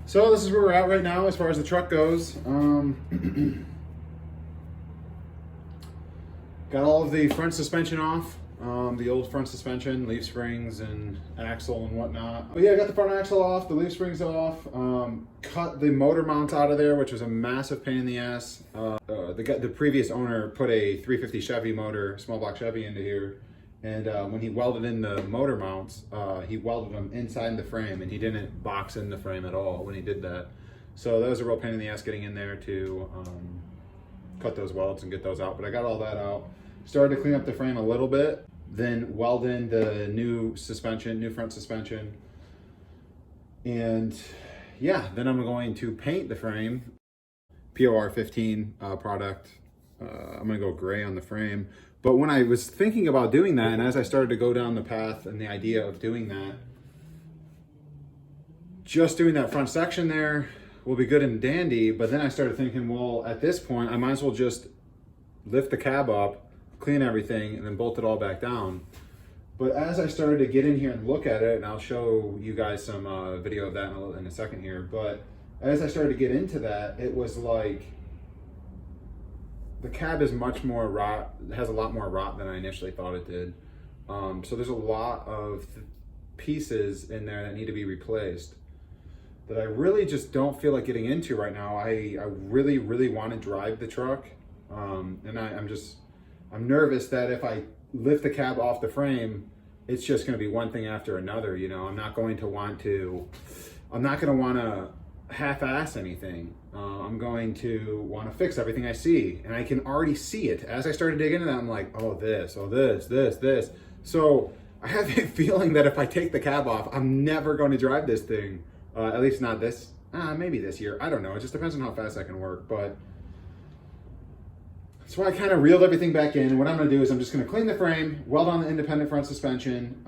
So this is where we're at right now as far as the truck goes. Got all of the front suspension off, the old front suspension, leaf springs and axle and whatnot. But yeah, I got the front axle off, the leaf springs off, cut the motor mounts out of there, which was a massive pain in the ass. The previous owner put a 350 Chevy motor, small block Chevy into here. And when he welded in the motor mounts, he welded them inside the frame, and he didn't box in the frame at all when he did that. So that was a real pain in the ass getting in there to cut those welds and get those out. But I got all that out. Started to clean up the frame a little bit, then weld in the new suspension, new front suspension. And yeah, then I'm going to paint the frame, POR 15 product. I'm gonna go gray on the frame. But when I was thinking about doing that, and as I started to go down the path and the idea of doing that, just doing that front section there will be good and dandy. But then I started thinking, well, at this point, I might as well just lift the cab up, clean everything, and then bolt it all back down. But as I started to get in here and look at it, and I'll show you guys some video of that in a second here, but as I started to get into that, it was like, the cab is much more rot, has a lot more rot than I initially thought it did. So there's a lot of pieces in there that need to be replaced that I really just don't feel like getting into right now. I really, really want to drive the truck. And I'm nervous that if I lift the cab off the frame, it's just going to be one thing after another. You know, I'm not going to want to half-ass anything. I'm going to want to fix everything I see, and I can already see it. As I started digging into that, I'm like, oh this. So I have a feeling that if I take the cab off, I'm never going to drive this thing. At least not this, maybe this year. I don't know. It just depends on how fast I can work. But so I kind of reeled everything back in. And what I'm going to do is I'm just going to clean the frame, weld on the independent front suspension.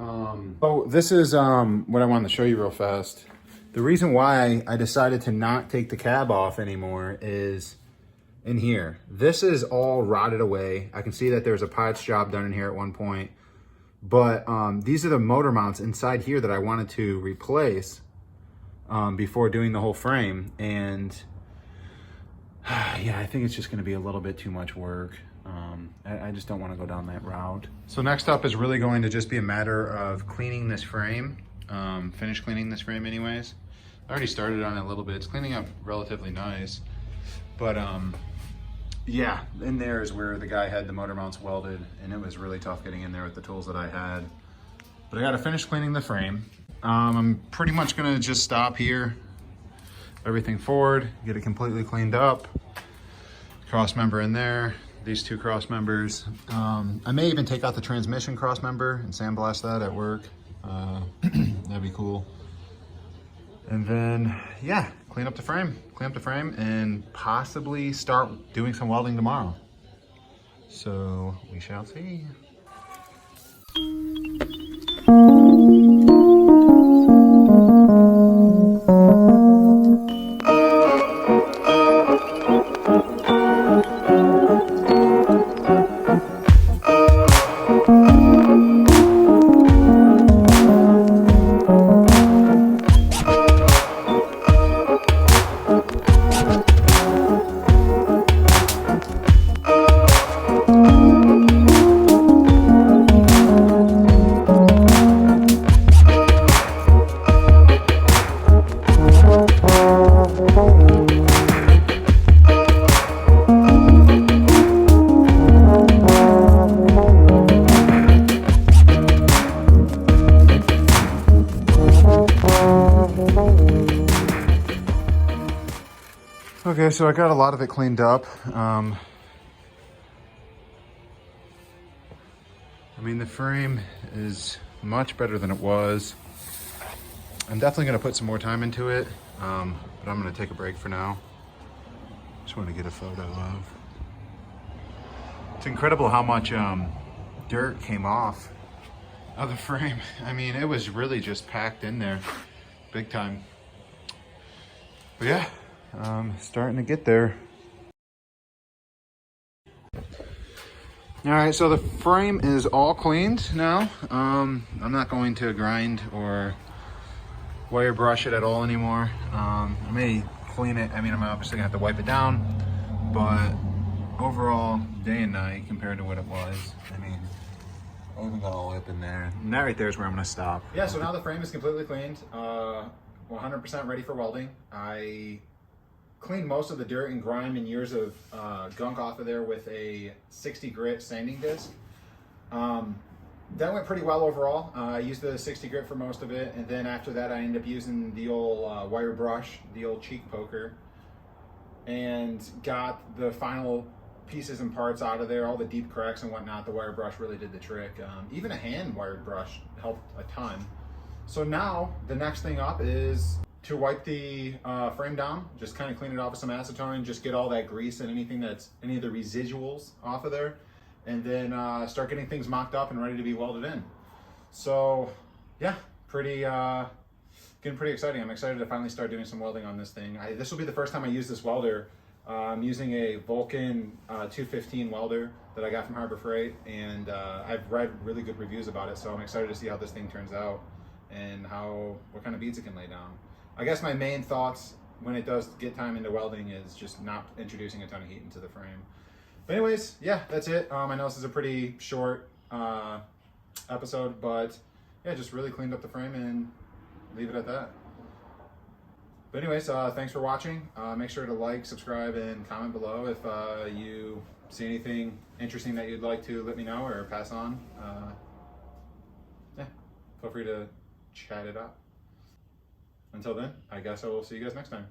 So this is what I wanted to show you real fast. The reason why I decided to not take the cab off anymore is in here. This is all rotted away. I can see that there's a parts job done in here at one point. But these are the motor mounts inside here that I wanted to replace before doing the whole frame. And yeah, I think it's just gonna be a little bit too much work. I just don't wanna go down that route. So next up is really going to just be a matter of cleaning this frame. Finish cleaning this frame anyways. I already started on it a little bit. It's cleaning up relatively nice. But yeah, in there is where the guy had the motor mounts welded, and it was really tough getting in there with the tools that I had. But I gotta finish cleaning the frame. I'm pretty much gonna just stop here. Everything forward, get it completely cleaned up. Cross member in there, these two cross members. I may even take out the transmission cross member and sandblast that at work. That'd be cool. And then, yeah, clean up the frame, and possibly start doing some welding tomorrow. So we shall see. Okay, so I got a lot of it cleaned up. I mean, the frame is much better than it was. I'm definitely gonna put some more time into it, but I'm gonna take a break for now. Just want to get a photo of. It's incredible how much dirt came off of the frame. I mean, it was really just packed in there, big time. But yeah. Starting to get there. All right, so the frame is all cleaned now. I'm not going to grind or wire brush it at all anymore. I may clean it. I mean, I'm obviously gonna have to wipe it down, but overall, day and night compared to what it was, I mean, I even got a lip in there. And that right there is where I'm gonna stop. Yeah, so now the frame is completely cleaned, 100% ready for welding. I cleaned most of the dirt and grime and years of gunk off of there with a 60 grit sanding disc. That went pretty well overall. I used the 60 grit for most of it, and then after that I ended up using the old wire brush, the old cheek poker, and got the final pieces and parts out of there, all the deep cracks and whatnot. The wire brush really did the trick. Even a hand wired brush helped a ton. So now the next thing up is to wipe the frame down, just kind of clean it off with some acetone, just get all that grease and any of the residuals off of there, and then start getting things mocked up and ready to be welded in. So yeah, getting pretty exciting. I'm excited to finally start doing some welding on this thing. This will be the first time I use this welder. I'm using a Vulcan 215 welder that I got from Harbor Freight, and I've read really good reviews about it, so I'm excited to see how this thing turns out and what kind of beads it can lay down. I guess my main thoughts when it does get time into welding is just not introducing a ton of heat into the frame. But anyways, yeah, that's it. I know this is a pretty short episode, but yeah, just really cleaned up the frame and leave it at that. But anyways, thanks for watching. Make sure to like, subscribe, and comment below if you see anything interesting that you'd like to let me know or pass on. Yeah, feel free to chat it up. Until then, I guess I will see you guys next time.